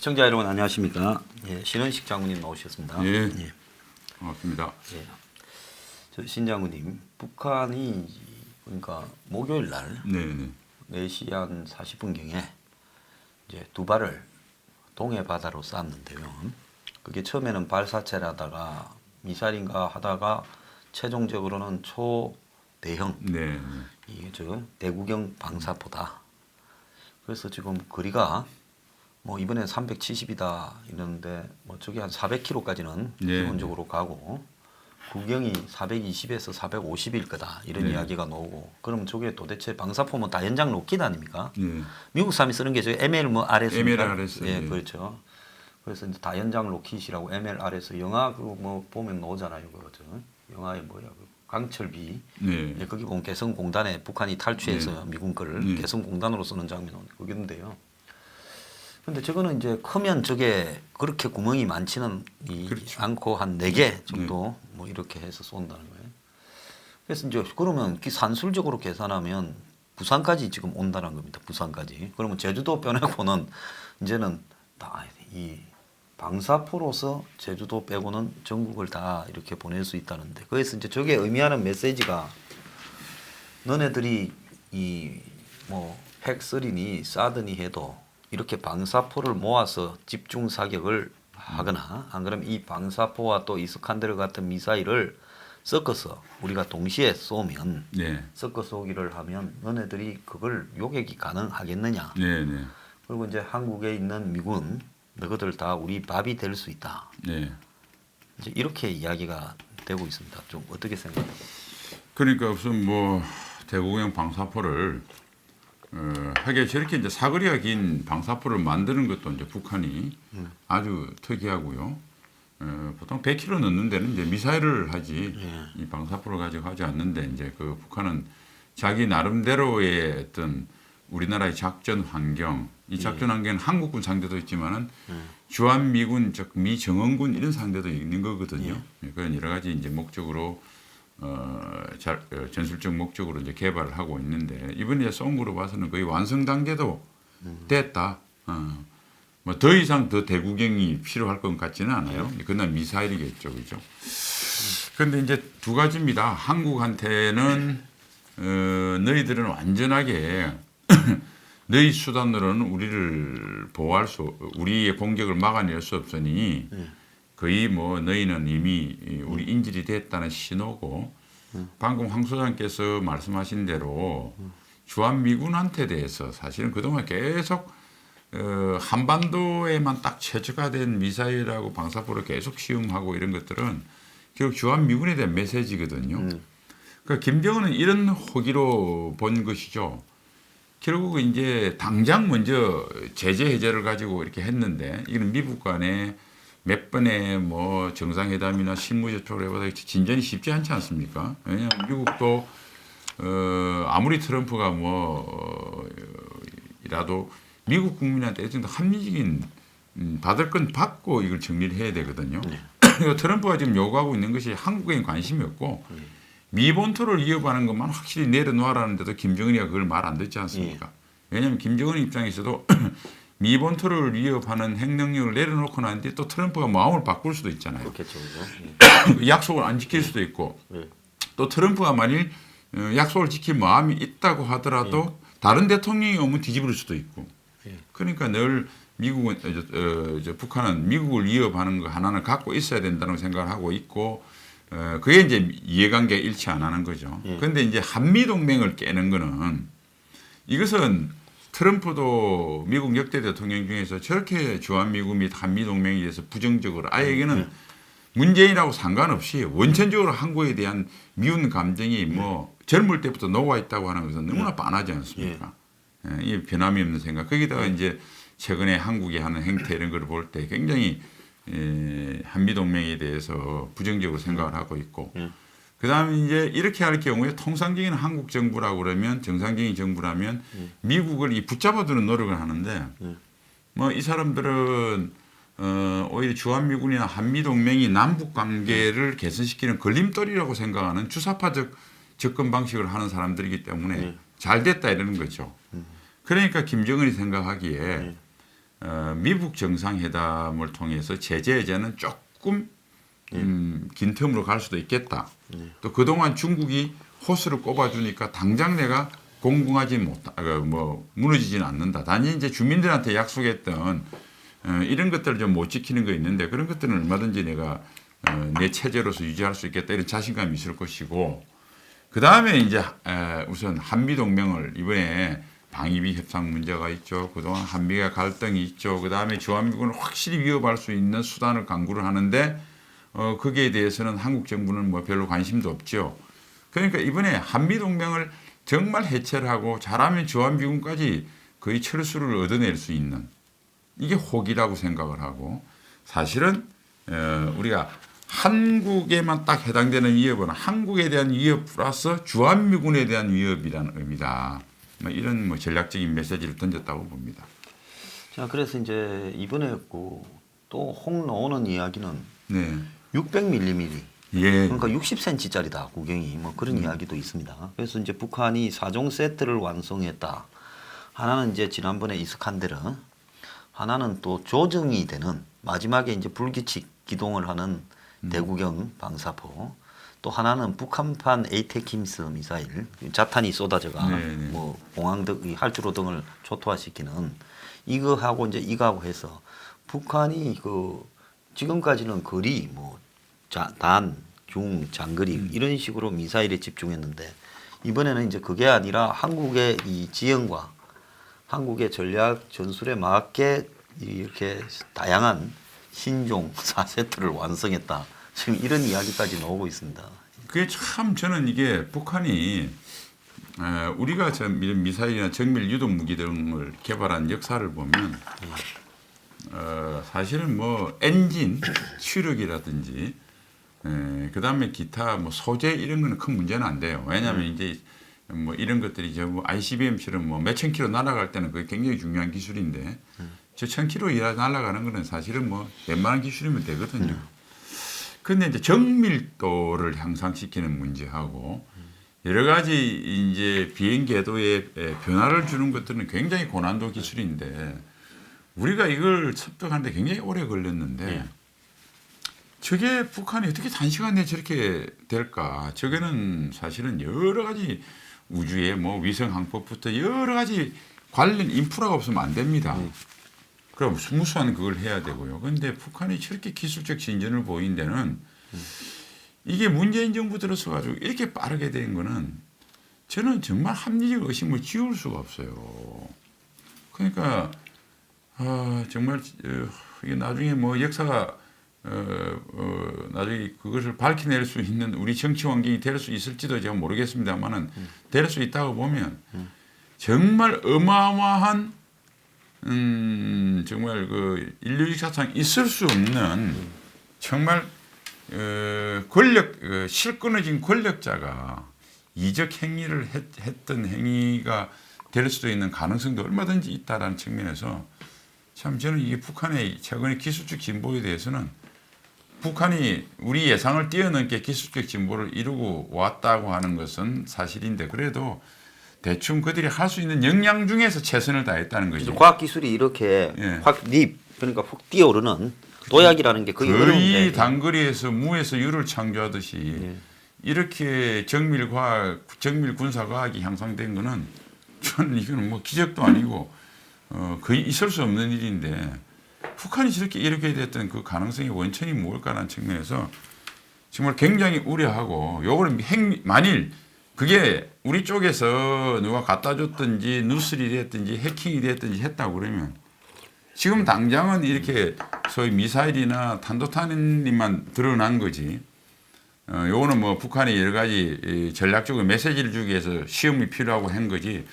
시청자 여러분 안녕하십니까? 예, 신원식 장군님 나오셨습니다. 예. 예. 반갑습니다. 예. 저 신 장군님, 북한이 그러니까 목요일 날 네네. 4시 한 40분경에 이제 두 발을 동해 바다로 쐈는데요. 그게 처음에는 발사체라다가 미사일인가 하다가 최종적으로는 초대형 네. 이게 저 대구경 방사포다. 그래서 지금 거리가 뭐 이번에 370이다 이러는데 뭐 저기 한 400km까지는 네. 기본적으로 가고 구경이 420에서 450일 거다 이런 네. 이야기가 나오고 그럼 저게 도대체 방사포면 다 연장 로켓 아닙니까? 네. 미국 사람이 쓰는 게 저 MLRS MLRS, 예, 예. 그렇죠. 그래서 이제 다 연장 로켓이라고 MLRS 영화 그 뭐 보면 나오잖아요. 그거죠. 영화에 뭐야 그 강철비 네. 예, 거기 보면 개성공단에 북한이 탈취해서 네. 미군 거를 네. 개성공단으로 쓰는 장면이 거기인데요. 근데 저거는 이제 크면 저게 그렇게 구멍이 많지는 그렇죠. 않고 한 4개 정도 뭐 이렇게 해서 쏜다는 거예요. 그래서 이제 그러면 산술적으로 계산하면 부산까지 지금 온다는 겁니다. 부산까지. 그러면 제주도 빼놓고는 이제는 다 이 방사포로서 제주도 빼고는 전국을 다 이렇게 보낼 수 있다는데 그래서 이제 저게 의미하는 메시지가 너네들이 이 뭐 핵3니 사드니 해도 이렇게 방사포를 모아서 집중 사격을 하거나 안 그러면 이 방사포와 또 이스칸데르 같은 미사일을 섞어서 우리가 동시에 쏘면 네. 섞어 쏘기를 하면 너네들이 그걸 요격이 가능하겠느냐. 네. 네. 그리고 이제 한국에 있는 미군 너희들 다 우리 밥이 될 수 있다. 네. 이제 이렇게 이야기가 되고 있습니다. 좀 어떻게 생각해요? 그러니까 우선 뭐 대구경 방사포를 하게 저렇게 이제 사거리가 긴 방사포를 만드는 것도 이제 북한이 아주 특이하고요. 보통 100km 넣는 데는 이제 미사일을 하지 이 방사포를 가지고 하지 않는데 이제 그 북한은 자기 나름대로의 어떤 우리나라의 작전 환경, 이 작전 환경은 한국군 상대도 있지만은 주한미군, 즉 미정원군 이런 상대도 있는 거거든요. 그런 여러 가지 이제 목적으로 전술적 목적으로 이제 개발을 하고 있는데 이번에 쏜 거로 봐서는 거의 완성 단계도 됐다. 뭐 더 이상 더 대구경이 필요할 것 같지는 않아요. 그날 미사일이겠죠, 그죠? 그런데 이제 두 가지입니다. 한국한테는 너희들은 완전하게 너희 수단으로는 우리를 보호할 우리의 공격을 막아낼 수 없으니 거의 뭐 너희는 이미 우리 인질이 됐다는 신호고 방금 황 소장께서 말씀하신 대로 주한미군한테 대해서 사실은 그동안 계속 한반도에만 딱 최적화된 미사일하고 방사포를 계속 시음하고 이런 것들은 결국 주한미군에 대한 메시지거든요. 그러니까 김정은은 이런 호기로 본 것이죠. 결국 이제 당장 먼저 제재 해제를 가지고 이렇게 했는데 이건 미국 간에 몇 번의 뭐 정상회담이나 실무 접촉을 해보다 진전이 쉽지 않지 않습니까? 왜냐하면 미국도 아무리 트럼프가 이라도 미국 국민한테 어쨌든 합리적인 받을 건 받고 이걸 정리를 해야 되거든요. 트럼프가 지금 요구하고 있는 것이 한국에 관심이 없고 미 본토를 위협하는 것만 확실히 내려놓으라는데도 김정은이가 그걸 말 안 듣지 않습니까? 왜냐하면 김정은 입장에서도 미 본토를 위협하는 핵능력을 내려놓고 나는데 또 트럼프가 마음을 바꿀 수도 있잖아요. 그렇겠죠, 그죠? 약속을 안 지킬 수도 있고 또 트럼프가 만일 약속을 지킬 마음이 있다고 하더라도 다른 대통령이 오면 뒤집을 수도 있고 그러니까 늘 미국은 북한은 미국을 위협하는 거 하나는 갖고 있어야 된다는 생각을 하고 있고 그게 이제 이해관계 일치 안 하는 거죠. 그런데 이제 한미 동맹을 깨는 거는 이것은 트럼프도 미국 역대 대통령 중에서 저렇게 주한미군 및 한미 동맹에 대해서 부정적으로 아예 이거는 문재인하고 상관없이 원천적으로 한국에 대한 미운 감정이 뭐 젊을 때부터 녹아 있다고 하는 것은 너무나 뻔하지 않습니까? 이 변함이 없는 생각. 거기다가 이제 최근에 한국이 하는 행태 이런 걸 볼 때 굉장히 한미 동맹에 대해서 부정적으로 생각을 하고 있고 그다음에 이제 이렇게 할 경우에 통상적인 한국 정부라고 그러면 정상적인 정부라면 미국을 이 붙잡아두는 노력을 하는데 뭐 이 사람들은 오히려 주한미군이나 한미동맹이 남북 관계를 개선시키는 걸림돌이라고 생각하는 주사파적 접근 방식을 하는 사람들이기 때문에 잘 됐다 이러는 거죠. 그러니까 김정은이 생각하기에 미북 정상회담을 통해서 제재 해제는 조금 긴 텀으로 갈 수도 있겠다. 또 그동안 중국이 호수를 꼽아주니까 당장 내가 공공하지 무너지지는 않는다. 단지 이제 주민들한테 약속했던 이런 것들을 좀 못 지키는 거 있는데 그런 것들은 얼마든지 내가 내 체제로서 유지할 수 있겠다 이런 자신감이 있을 것이고 그 다음에 이제 우선 한미 동맹을 이번에 방위비 협상 문제가 있죠. 그동안 한미가 갈등이 있죠. 그 다음에 주한미군을 확실히 위협할 수 있는 수단을 강구를 하는데 거기에 대해서는 한국 정부는 뭐 별로 관심도 없죠. 그러니까 이번에 한미 동맹을 정말 해체를 하고 잘하면 주한미군까지 거의 철수를 얻어낼 수 있는 이게 혹이라고 생각을 하고 사실은 우리가 한국에만 딱 해당되는 위협은 한국에 대한 위협 플러스 주한미군에 대한 위협이라는 의미다. 뭐 이런 뭐 전략적인 메시지를 던졌다고 봅니다. 자, 그래서 이제 이번에 또 혹 나오는 이야기는 네. 600mm. 예. 그러니까 60cm짜리다 구경이 뭐 그런 이야기도 있습니다. 그래서 이제 북한이 4종 세트를 완성했다. 하나는 이제 지난번에 이스칸데르, 하나는 또 조정이 되는 마지막에 이제 불규칙 기동을 하는 대구경 방사포, 또 하나는 북한판 에이테킴스 미사일, 자탄이 쏟아져가 네네. 뭐 공항 등 활주로 등을 초토화시키는 이거하고 이제 이거하고 해서 북한이 그 지금까지는 거리 뭐 단, 중, 장거리 이런 식으로 미사일에 집중했는데 이번에는 이제 그게 아니라 한국의 이 지형과 한국의 전략 전술에 맞게 이렇게 다양한 신종 4세트를 완성했다. 지금 이런 이야기까지 나오고 있습니다. 그게 참 저는 이게 북한이 우리가 이런 미사일이나 정밀 유도 무기 등을 개발한 역사를 보면 사실은 뭐 엔진 추력이라든지 그 다음에 기타 뭐 소재 이런 거는 큰 문제는 안 돼요. 왜냐하면 이제 뭐 이런 것들이 뭐 ICBM처럼 뭐 몇천 킬로 날아갈 때는 그게 굉장히 중요한 기술인데 저 1000킬로 날아가는 거는 사실은 뭐 웬만한 기술이면 되거든요. 그런데 이제 정밀도를 향상시키는 문제하고 여러 가지 이제 비행 궤도에 변화를 주는 것들은 굉장히 고난도 기술인데 우리가 이걸 습득하는데 굉장히 오래 걸렸는데 저게 북한이 어떻게 단시간 내에 저렇게 될까? 저게는 사실은 여러 가지 우주의 뭐 위성 항법부터 여러 가지 관련 인프라가 없으면 안 됩니다. 그럼 스무스한 그걸 해야 되고요. 그런데 북한이 저렇게 기술적 진전을 보인 데는 이게 문재인 정부 들어서 가지고 이렇게 빠르게 된 거는 저는 정말 합리적 의심을 지울 수가 없어요. 그러니까 정말 이게 나중에 뭐 역사가 나중에 그것을 밝혀낼 수 있는 우리 정치 환경이 될 수 있을지도 제가 모르겠습니다만은 될 수 있다고 보면 정말 어마어마한 정말 그 인류 역사상 있을 수 없는 정말 실 끊어진 권력자가 이적 행위를 했던 행위가 될 수도 있는 가능성도 얼마든지 있다라는 측면에서 참 저는 이게 북한의 최근의 기술적 진보에 대해서는 북한이 우리 예상을 뛰어넘게 기술적 진보를 이루고 왔다고 하는 것은 사실인데 그래도 대충 그들이 할 수 있는 역량 중에서 최선을 다했다는 거죠. 과학 기술이 이렇게 확 그러니까 훅 뛰어오르는 도약이라는 게 거의 거의 단거리에서 무에서 유를 창조하듯이 이렇게 정밀 군사 과학이 향상된 거는 저는 이거는 뭐 기적도 아니고 거의 있을 수 없는 일인데 북한이 저렇게 이렇게 됐던 그 가능성의 원천이 무엇일까라는 측면에서 정말 굉장히 우려하고 요거를 만일 그게 우리 쪽에서 누가 갖다 줬든지 누설이 됐든지 해킹이 됐든지 했다고 그러면 지금 당장은 이렇게 소위 미사일이나 탄도탄만 드러난 거지. 요거는 뭐 북한이 여러 가지 전략적으로 메시지를 주기 위해서 시험이 필요하고 한 거지.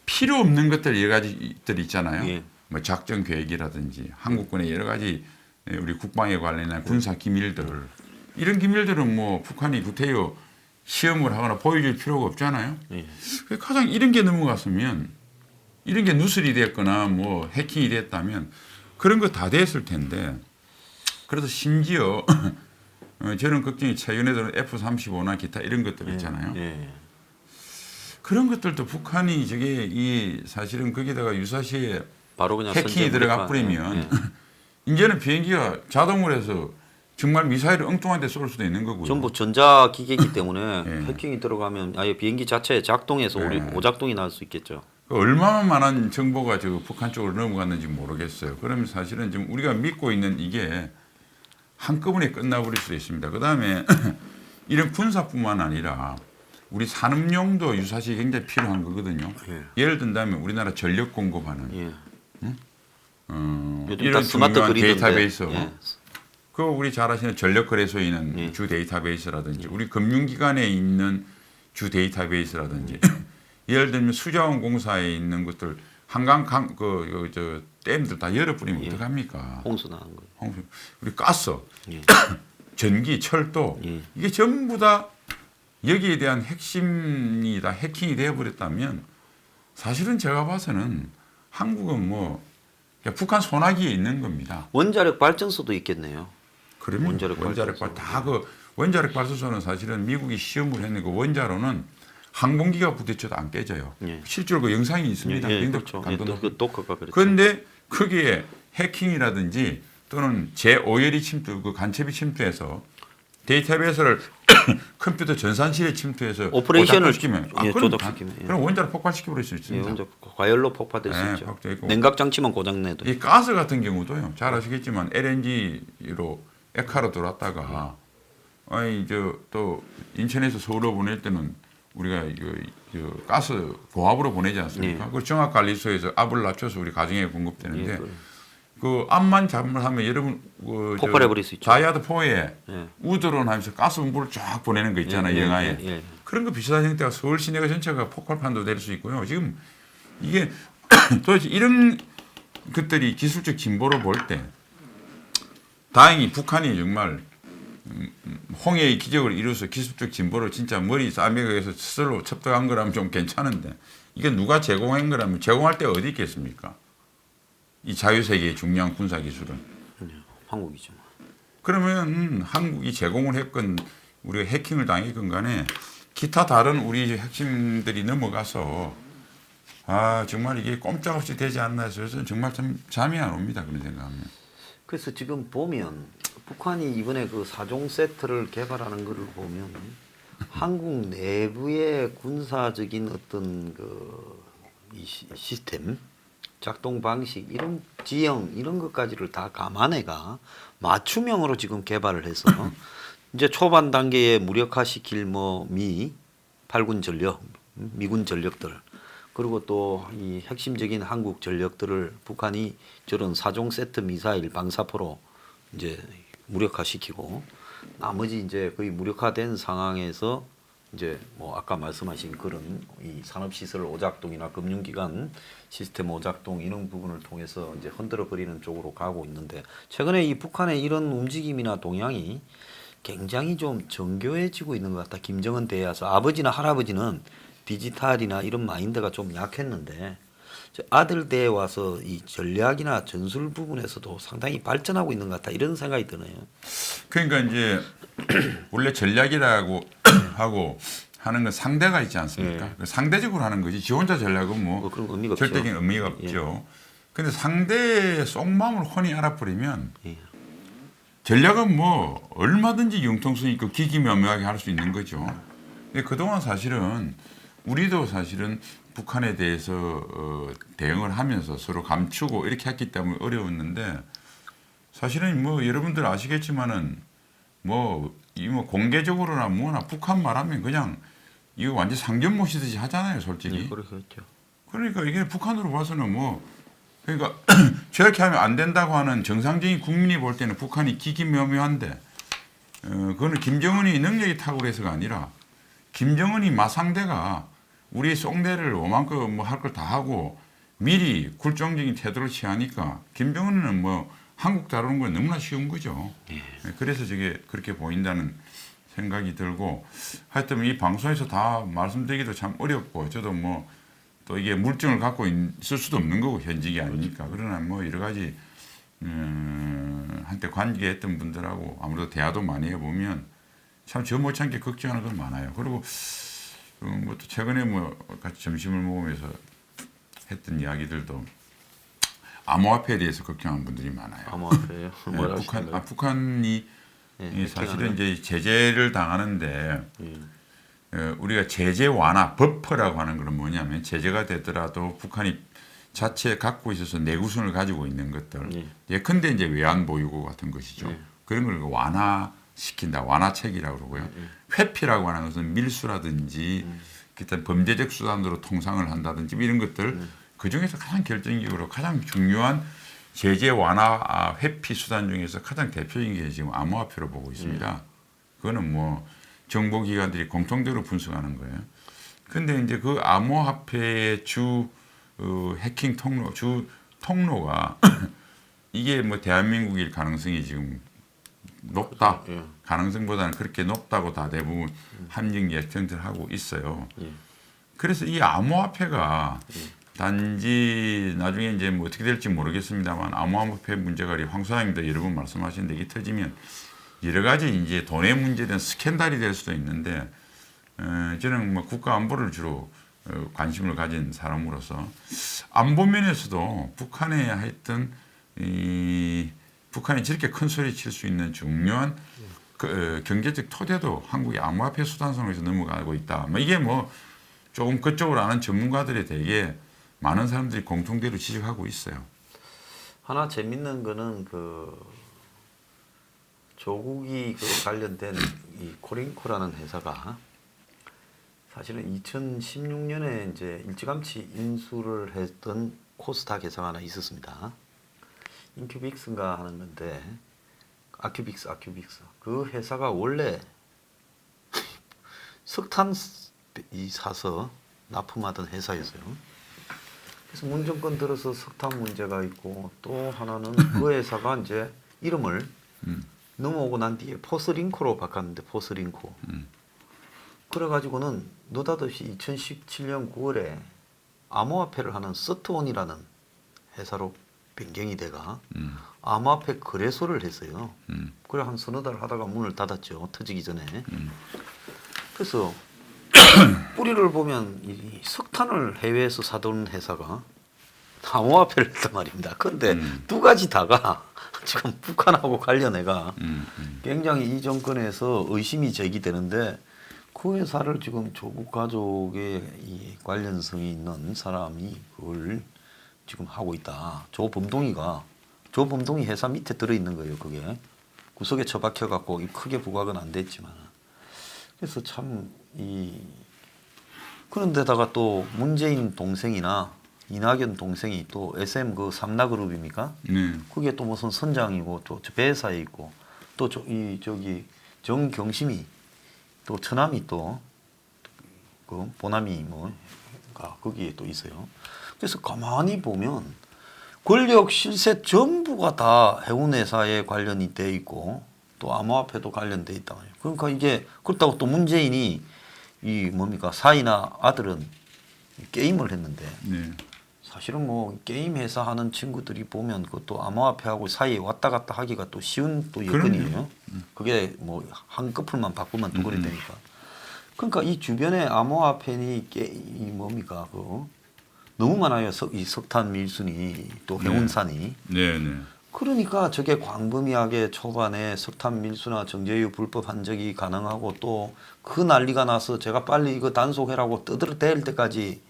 필요 없는 것들 여러 가지들 있잖아요. 예. 뭐 작전 계획이라든지 한국군의 여러 가지 우리 국방에 관련한 군사 기밀들 이런 기밀들은 뭐 북한이 구태여 시험을 하거나 보여줄 필요가 없잖아요. 가장 이런 게 넘어갔으면 이런 게 누설이 됐거나 뭐 해킹이 됐다면 그런 거 다 됐을 텐데 그래서 심지어 저는 걱정이 최근에도 F-35나 기타 이런 것들 있잖아요. 그런 것들도 북한이 저게 이 사실은 거기다가 유사시에 바로 그냥 해킹이 들어가 버리면 이제는 비행기가 자동으로 해서 정말 미사일을 엉뚱한 데 쏠 수도 있는 거고요. 전부 전자기기이기 때문에 예. 해킹이 들어가면 아예 비행기 자체에 작동해서 우리 예. 오작동이 날 수 있겠죠. 얼마나 많은 정보가 저 북한 쪽으로 넘어갔는지 모르겠어요. 그러면 사실은 지금 우리가 믿고 있는 이게 한꺼번에 끝나버릴 수도 있습니다. 그 다음에 이런 군사뿐만 아니라 우리 산업용도 유사시 굉장히 필요한 거거든요. 예. 예를 든다면 우리나라 전력 공급하는 예. 요즘 다 이런 스마트 중요한 그리드인데. 데이터베이스. 예. 그 우리 잘 아시는 전력 거래소에 있는 예. 주 데이터베이스라든지 우리 금융기관에 있는 주 데이터베이스라든지 예를 들면 수자원공사에 있는 것들 한강 저 댐들 다 열어버리면 예. 어떡합니까? 홍수 나는 거예요. 우리 가스, 예. 전기, 철도 예. 이게 전부 다 여기에 대한 핵심이 다 해킹이 되어버렸다면 사실은 제가 봐서는 한국은 뭐 그냥 북한 손아귀에 있는 겁니다. 원자력 발전소도 있겠네요. 그러면 원자력 원자력 발전소는 사실은 미국이 시험을 했는 그 원자로는 항공기가 부딪혀도 안 깨져요. 예. 실제로 그 영상이 있습니다. 예, 굉장히 그렇죠. 강도 높은. 그 독화가 그렇죠. 그런데 거기에 해킹이라든지 또는 제오열이 침투, 그 간첩이 침투해서 데이터베이스를 컴퓨터 전산실에 침투해서 오퍼레이션을 시키면 조작시키면 그럼 원자로 폭발시켜 버릴 수 예, 있습니다. 먼저 과열로 폭파될 수 네, 있죠. 폭발되고. 냉각 장치만 고장 내도. 이 가스 같은 경우도요. 잘 아시겠지만 LNG로 에카로 들어왔다가 아니 또 인천에서 서울로 보낼 때는 우리가 가스 고압으로 보내지 않습니까? 네. 그 정확관리소에서 압을 낮춰서 우리 가정에 공급되는데 예, 그 압만 잘못하면 여러분 폭발해 버릴 수 있죠. 다이아드 4에 예. 우드론 하면서 가스 분부를 쫙 보내는 거 있잖아요. 예, 영하에. 예, 예. 그런 거 비슷한 형태가 서울 시내가 전체가 폭발판도 될 수 있고요. 지금 이게 도대체 이런 것들이 기술적 진보로 볼 때 다행히 북한이 정말 홍해의 기적을 이루어서 기술적 진보로 진짜 머리 싸매기에서 스스로 첩득한 거라면 좀 괜찮은데 이게 누가 제공한 거라면 제공할 때 어디 있겠습니까? 이 자유세계의 중요한 군사 기술은. 한국이죠. 그러면 한국이 제공을 했건 우리가 해킹을 당했건 간에 기타 다른 우리 핵심들이 넘어가서 아 정말 이게 꼼짝없이 되지 않나 해서 정말 참 잠이 안 옵니다. 그런 생각하면. 그래서 지금 보면 북한이 이번에 그 4종 세트를 개발하는 것을 보면 한국 내부의 군사적인 어떤 이 시스템 작동 방식 이런 지형 이런 것까지를 다 감안해가 맞춤형으로 지금 개발을 해서 이제 초반 단계에 무력화시킬 미 8군 전력, 미군 전력들 그리고 또 이 핵심적인 한국 전력들을 북한이 저런 4종 세트 미사일 방사포로 이제 무력화시키고 나머지 이제 거의 무력화된 상황에서 이제 뭐 아까 말씀하신 그런 이 산업시설 오작동이나 금융기관 시스템 오작동 이런 부분을 통해서 이제 흔들어 버리는 쪽으로 가고 있는데 최근에 이 북한의 이런 움직임이나 동향이 굉장히 좀 정교해지고 있는 것 같다. 김정은 대에서 아버지나 할아버지는 디지털이나 이런 마인드가 좀 약했는데 아들 대에 와서 이 전략이나 전술 부분에서도 상당히 발전하고 있는 것 같다. 이런 생각이 드네요. 그러니까 이제 원래 전략이라고 하고 하는 건 상대가 있지 않습니까? 예. 상대적으로 하는 거지. 지 혼자 전략은 뭐 그런 의미가 절대적인 없죠. 의미가 없죠. 근데 상대의 속마음을 훤히 알아버리면 예. 전략은 뭐 얼마든지 융통성 있고 기기묘묘하게 할 수 있는 거죠. 근데 그동안 사실은 우리도 사실은 북한에 대해서 대응을 하면서 서로 감추고 이렇게 했기 때문에 어려웠는데 사실은 뭐 여러분들 아시겠지만은 뭐 공개적으로나 뭐나 북한 말하면 그냥 이거 완전 상점 모시듯이 하잖아요, 솔직히. 예, 그렇겠죠. 그러니까 이게 북한으로 봐서는 뭐 그러니까 저렇게 하면 안 된다고 하는 정상적인 국민이 볼 때는 북한이 기기묘묘한데 그거는 김정은이 능력이 탁월해서가 아니라 김정은이 마상대가 우리 속내를 오만큼 뭐 할 걸 다 하고 미리 굴종적인 태도를 취하니까 김정은은 뭐 한국 다루는 건 너무나 쉬운 거죠. 예. 그래서 저게 그렇게 보인다는 생각이 들고 하여튼 이 방송에서 다 말씀드리기도 참 어렵고 저도 뭐 또 이게 물증을 갖고 있을 수도 없는 거고 현직이 아니니까 그러나 뭐 여러 가지 한때 관계했던 분들하고 아무래도 대화도 많이 해보면 참 저 못지않게 걱정하는 건 많아요. 그리고 뭐 또 최근에 뭐 같이 점심을 먹으면서 했던 이야기들도 암호화폐에 대해서 걱정하는 분들이 많아요. 암호화폐요? 뭐라 하시는가요? 북한이 예, 사실은 이제 제재를 당하는데 예. 우리가 제재 완화 버퍼라고 하는 건 뭐냐면 제재가 되더라도 북한이 자체 갖고 있어서 내구성을 가지고 있는 것들 예컨대 이제 외환 보유고 같은 것이죠. 그런 걸 완화시킨다. 완화책이라고 그러고요. 회피라고 하는 것은 밀수라든지 일단 범죄적 수단으로 통상을 한다든지 이런 것들 그 중에서 가장 결정적으로 가장 중요한 제재 완화 회피 수단 중에서 가장 대표적인 게 지금 암호화폐로 보고 있습니다. 그거는 뭐 정보기관들이 공통적으로 분석하는 거예요. 근데 이제 그 암호화폐의 주 해킹 통로, 주 통로가 이게 뭐 대한민국일 가능성이 지금 높다. 예. 가능성보다는 그렇게 높다고 다 대부분 함정 예측들 하고 있어요. 예. 그래서 이 암호화폐가 단지 나중에 이제 뭐 어떻게 될지 모르겠습니다만 암호화폐 문제가 황 소장님도 여러 번 말씀하시는데 이게 터지면 여러 가지 이제 돈의 문제된 스캔들이 될 수도 있는데 저는 뭐 국가 안보를 주로 관심을 가진 사람으로서 안보 면에서도 북한에 하여튼 북한이 저렇게 큰 소리 칠 수 있는 중요한 경제적 토대도 한국의 암호화폐 수단성에서 넘어가고 있다. 뭐 이게 뭐 조금 그쪽으로 아는 전문가들에 대해 많은 사람들이 공통대로 지적하고 있어요. 하나 재밌는 거는 그 조국이 그 관련된 이 코링코라는 회사가 사실은 2016년에 이제 일찌감치 인수를 했던 코스닥 회사가 하나 있었습니다. 인큐빅스인가 하는 건데 아큐빅스 그 회사가 원래 석탄 사서 납품하던 회사였어요. 그래서 문정권 들어서 석탄 문제가 있고 또 하나는 그 회사가 이제 이름을 넘어오고 난 뒤에 포스링코로 바꿨는데 포스링코. 그래가지고는 느닷없이 2017년 9월에 암호화폐를 하는 서트온이라는 회사로 변경이 돼가 암호화폐 거래소를 했어요. 그래 한 서너 달 하다가 문을 닫았죠. 터지기 전에. 그래서 뿌리를 보면 이 석탄을 해외에서 사던 회사가 암호화폐를 했단 말입니다. 그런데 두 가지 다가 지금 북한하고 관련해가 굉장히 이 정권에서 의심이 제기되는데 그 회사를 지금 조국 가족의 이 관련성이 있는 사람이 그걸 지금 하고 있다. 조범동이 회사 밑에 들어있는 거예요. 그게 구석에 처박혀 갖고 크게 부각은 안 됐지만 그래서 참 그런데다가 또 문재인 동생이나 이낙연 동생이 또 SM 그 삼라그룹입니까? 그게 또 무슨 선장이고 또 배사에 있고 또 저기 정경심이 또 처남이 또 그 보남이 뭐가 거기에 또 있어요. 그래서 가만히 보면 권력 실세 전부가 다 해운회사에 관련이 돼 있고 또 암호화폐도 관련돼 있다 말이에요. 그러니까 이게 그렇다고 또 문재인이 이 뭡니까 사이나 아들은 게임을 했는데 사실은 뭐 게임 회사 하는 친구들이 보면 그것도 암호화폐하고 사이에 왔다 갔다 하기가 또 쉬운 또 여건이에요. 그게 뭐 한꺼풀만 바꾸면 또 그래 되니까. 그러니까 이 주변에 암호화폐니 이 뭡니까 그 너무 많아요. 이 석탄 밀순이 또 해운산이. 그러니까 저게 광범위하게 초반에 석탄 밀수나 정제유 불법 한적이 가능하고 또 그 난리가 나서 제가 빨리 이거 단속해라고 떠들어댈 때까지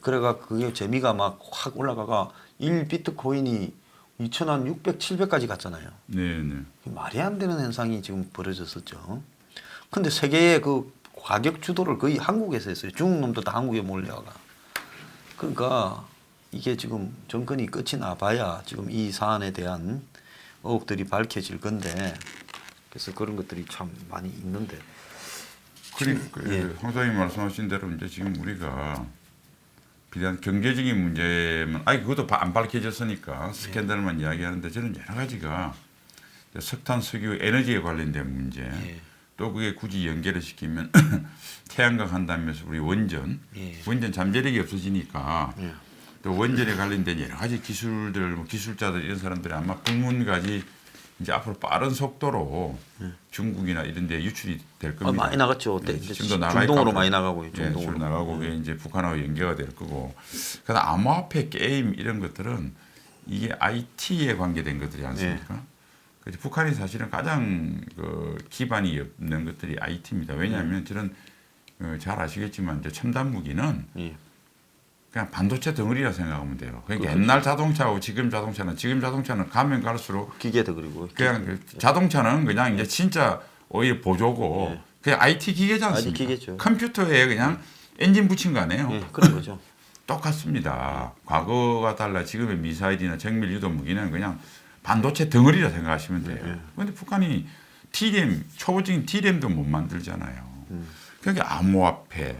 그래가 그게 재미가 막 확 올라가가 1비트코인이 2,600, 700까지 갔잖아요. 말이 안 되는 현상이 지금 벌어졌었죠. 근데 세계의 그 가격 주도를 거의 한국에서 했어요. 중국 놈도 다 한국에 몰려가. 그러니까 이게 지금 정권이 끝이 나봐야 지금 이 사안에 대한 의혹들이 밝혀질 건데 그래서 그런 것들이 참 많이 있는데 그러니까 황 소장님 말씀하신 대로 이제 지금 우리가 비단 경제적인 문제만 그것도 안 밝혀졌으니까 스캔들만 이야기하는데 저는 여러 가지가 석탄, 석유, 에너지에 관련된 문제 또 그게 굳이 연결을 시키면 태양광 한다면서 우리 원전 잠재력이 없어지니까 또 원전에 관련된 여러 가지 기술들, 기술자들 이런 사람들이 아마 불문까지 이제 앞으로 빠른 속도로 중국이나 이런 데 유출이 될 겁니다. 많이 나갔죠. 지금도 중동으로 많이 나가고 중동으로 나가고 그게 이제 북한하고 연계가 될 거고. 그다음 암호화폐 게임 이런 것들은 이게 IT에 관계된 것들이 않습니까? 그래서 북한이 사실은 가장 그 기반이 없는 것들이 IT입니다. 왜냐하면 저는 잘 아시겠지만 이제 첨단 무기는 그냥 반도체 덩어리라 생각하면 돼요. 그러니까 옛날 자동차하고 지금 자동차는 가면 갈수록 기계 덩어리고 그냥 그 자동차는 그냥 이제 진짜 오히려 보조고 그냥 IT 기계지 않습니까? IT 기계죠. 컴퓨터에 그냥 엔진 붙인 거 아니에요? 그런 거죠. 똑같습니다. 과거가 달라 지금의 미사일이나 정밀 유도 무기는 그냥 반도체 덩어리라 생각하시면 돼요. 그런데 북한이 T램, 초보적인 T램도 못 만들잖아요. 그러니까 암호화폐,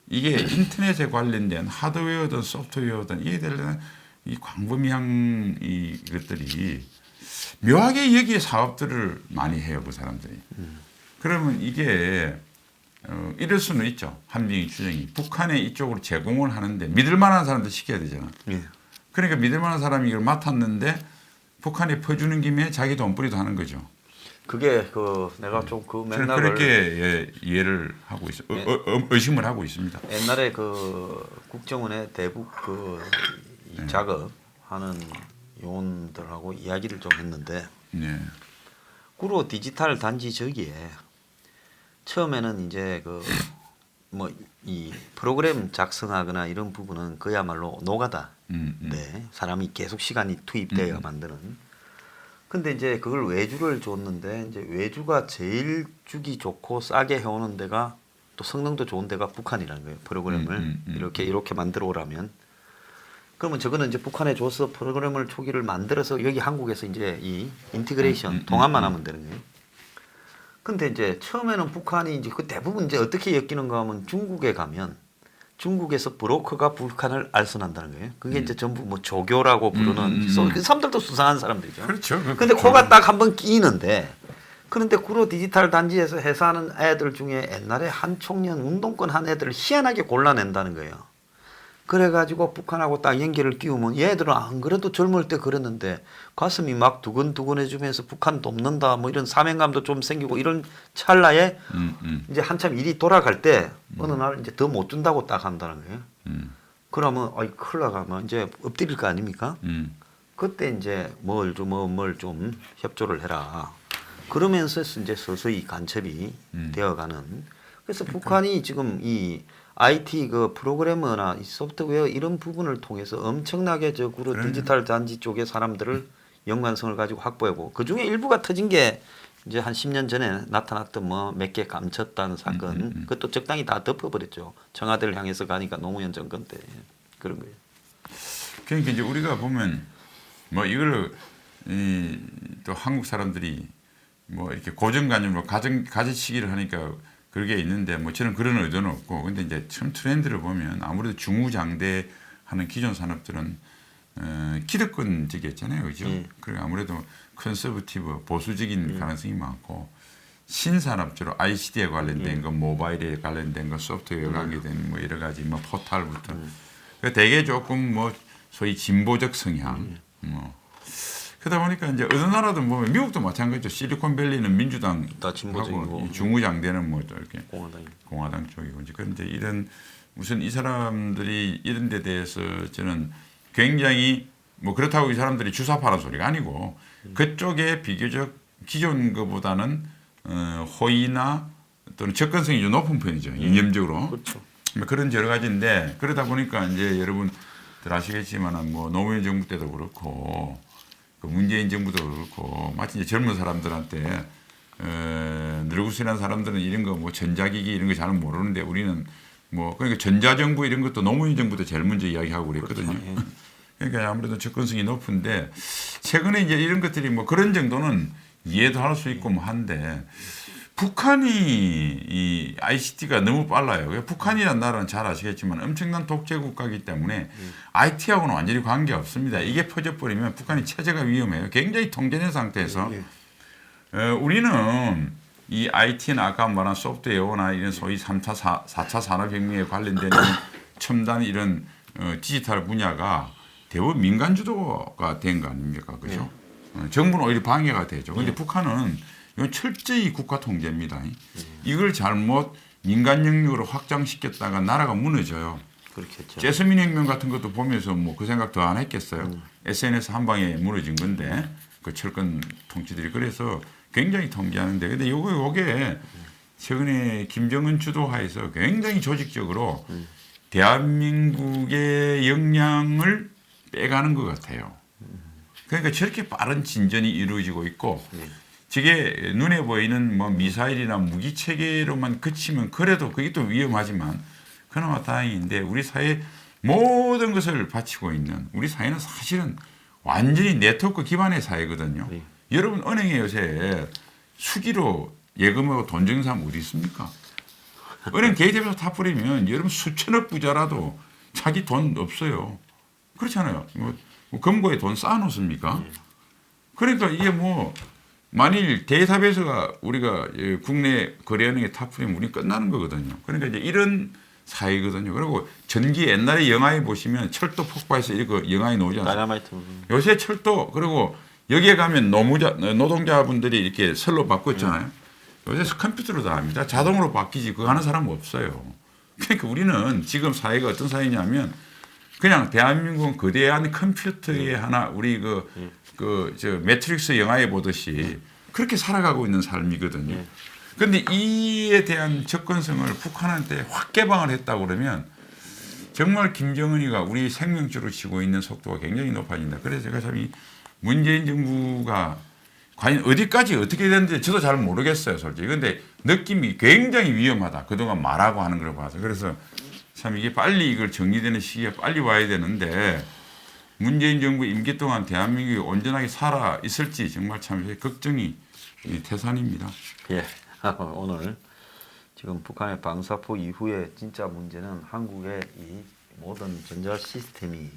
이게 인터넷에 관련된 하드웨어든 소프트웨어든 이에 대한 이 광범위한 이것들이 묘하게 여기에 사업들을 많이 해요, 그 사람들이. 그러면 이게 이럴 수는 있죠. 한미의 추정이 북한에 이쪽으로 제공을 하는데 믿을 만한 사람들 시켜야 되잖아. 그러니까 믿을 만한 사람이 이걸 맡았는데 북한에 퍼주는 김에 자기 돈벌이도 하는 거죠. 그게 그 내가 좀 그 저는 맥락을 그렇게 이해를 하고 있어, 의심을 하고 있습니다. 옛날에 그 국정원의 대북 이 작업하는 요원들하고 이야기를 좀 했는데 네. 구로 디지털 단지 저기에 처음에는 이제 그 뭐 이 프로그램 작성하거나 이런 부분은 그야말로 노가다. 네, 사람이 계속 시간이 투입되어 만드는. 근데 이제 그걸 외주를 줬는데 이제 외주가 제일 주기 좋고 싸게 해오는 데가 또 성능도 좋은 데가 북한이라는 거예요. 프로그램을 이렇게 만들어 오라면. 그러면 저거는 이제 북한에 줘서 프로그램을 초기를 만들어서 여기 한국에서 이제 이 인티그레이션 동안만 하면 되는 거예요. 근데 이제 처음에는 북한이 이제 그 대부분 이제 어떻게 엮이는가 하면 중국에 가면 중국에서 브로커가 북한을 알선한다는 거예요. 그게 이제 전부 뭐 조교라고 부르는 그 사람들도 수상한 사람들이죠. 그렇죠. 근데 코가 딱 한번 끼이는데 그런데 구로 디지털 단지에서 회사하는 애들 중에 옛날에 한 청년 운동권 한 애들을 희한하게 골라낸다는 거예요. 그래가지고 북한하고 딱 연결을 끼우면 얘들은 안 그래도 젊을 때 그랬는데 가슴이 막 두근두근해지면서 북한 돕는다 뭐 이런 사명감도 좀 생기고 이런 찰나에 이제 한참 일이 돌아갈 때 어느 날 이제 더 못 준다고 딱 한다는 거예요. 그러면 아이 큰일 나가면 이제 엎드릴 거 아닙니까? 그때 이제 뭘 좀 협조를 해라. 그러면서 이제 서서히 간첩이 되어가는. 그래서 북한이 지금 이 IT 그 프로그래머나 이 소프트웨어 이런 부분을 통해서 엄청나게 적으로 디지털 단지 쪽의 사람들을 연관성을 가지고 확보하고 그 중에 일부가 터진 게 이제 한 10년 전에 나타났던 뭐 몇 개 감췄다는 사건 그것도 적당히 다 덮어버렸죠. 청와대를 향해서 가니까 노무현 정권 때 그런 거예요. 그러니까 이제 우리가 보면 뭐 이걸 또 한국 사람들이 뭐 이렇게 고정관념으로 가지치기를 하니까 그게 있는데 뭐 저는 그런 의도는 없고 근데 이제 처음 트렌드를 보면 아무래도 중후장대하는 기존 산업들은 기득권적이었잖아요, 그죠? 그리고 아무래도 컨서버티브 보수적인 가능성이 많고 신산업주로 ICT에 관련된 거, 모바일에 관련된 거, 소프트웨어에 관계된 뭐 여러 가지 뭐 포탈부터 되게 조금 뭐 소위 진보적 성향 뭐. 그러다 보니까 이제 어느 나라든 보면 미국도 마찬가지죠. 실리콘밸리는 민주당하고 중후장대는 뭐 이렇게 공화당 쪽이고 이제 그런데 이런 우선 이 사람들이 이런 데 대해서 저는 굉장히 뭐 그렇다고 이 사람들이 주사파는 소리가 아니고 그쪽에 비교적 기존 거보다는 호의나 또는 접근성이 좀 높은 편이죠. 이념적으로. 그렇죠. 뭐 그런 여러 가지인데 그러다 보니까 이제 여러분들 아시겠지만 뭐 노무현 정부 때도 그렇고 그 문재인 정부도 그렇고 마치 이제 젊은 사람들한테 늙으시는 사람들은 이런 거 뭐 전자기기 이런 거 잘 모르는데 우리는 뭐 그러니까 전자정부 이런 것도 노무현 정부도 제일 먼저 이야기하고 그랬거든요. 그렇죠. 그러니까 아무래도 접근성이 높은데 최근에 이제 이런 것들이 뭐 그런 정도는 이해도 할 수 있고 뭐 한데 북한이 이 ICT가 너무 빨라요. 북한이라는 나라는 잘 아시겠지만 엄청난 독재 국가이기 때문에 IT하고는 완전히 관계 없습니다. 이게 퍼져버리면 북한이 체제가 위험해요. 굉장히 통제된 상태에서 우리는 이 IT나 아까 말한 소프트웨어나 이런 소위 3차, 4차 산업혁명에 관련된 첨단 이런 디지털 분야가 대부분 민간 주도가 된 거 아닙니까? 그죠? 정부는 오히려 방해가 되죠. 그런데 북한은 이건 철저히 국가 통제입니다. 이걸 잘못 민간 영역으로 확장시켰다가 나라가 무너져요. 그렇겠죠. 제스민 혁명 같은 것도 보면서 뭐 그 생각 더 안 했겠어요. SNS 한 방에 무너진 건데 그 철권 통치들이 그래서 굉장히 통제하는데 근데 요게 최근에 김정은 주도하에서 굉장히 조직적으로 대한민국의 역량을 빼가는 것 같아요. 그러니까 저렇게 빠른 진전이 이루어지고 있고 저게 눈에 보이는 뭐 미사일이나 무기 체계로만 그치면 그래도 그게 또 위험하지만 그나마 다행인데 우리 사회 모든 것을 바치고 있는 우리 사회는 사실은 완전히 네트워크 기반의 사회거든요. 네. 여러분 은행에 요새 수기로 예금하고 돈 적는 사람 어디 있습니까? 은행 개인대표 다 뿌리면 여러분 수천억 부자라도 자기 돈 없어요. 그렇잖아요. 뭐 금고에 돈 쌓아놓습니까? 그러니까 이게 뭐 만일 대사배서가 우리가 국내 거래은행에 다 뿌리면 우리 끝나는 거거든요. 그러니까 이제 이런 사회거든요. 그리고 전기 옛날에 영화에 보시면 철도 폭파해서 이렇게 영화에 나오지 않습니까? 다이너마이트. 요새 철도 그리고 여기에 가면 노동자분들이 이렇게 선로 바꿨잖아요. 요새 컴퓨터로 다 합니다. 자동으로 바뀌지 그거 하는 사람은 없어요. 그러니까 우리는 지금 사회가 어떤 사회냐면 그냥 대한민국은 거대한 컴퓨터의 하나 우리 저 매트릭스 영화에 보듯이 그렇게 살아가고 있는 삶이거든요. 그런데 이에 대한 접근성을 북한한테 확 개방을 했다고 그러면 정말 김정은이가 우리 생명줄을 치고 있는 속도가 굉장히 높아진다. 그래서 제가 참 이 문재인 정부가 과연 어디까지 어떻게 되는지 저도 잘 모르겠어요, 솔직히. 근데 느낌이 굉장히 위험하다. 그동안 말하고 하는 걸 봐서. 그래서 참 이게 빨리 이걸 정리되는 시기에 빨리 와야 되는데 문재인 정부 임기 동안 대한민국이 온전하게 살아 있을지 정말 참 걱정이 태산입니다. 예. 오늘 지금 북한의 방사포 이후에 진짜 문제는 한국의 이 모든 전자 시스템이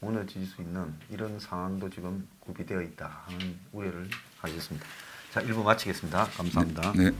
무너질 수 있는 이런 상황도 지금 구비되어 있다 하는 우려를 하셨습니다. 자, 1부 마치겠습니다. 감사합니다. 네.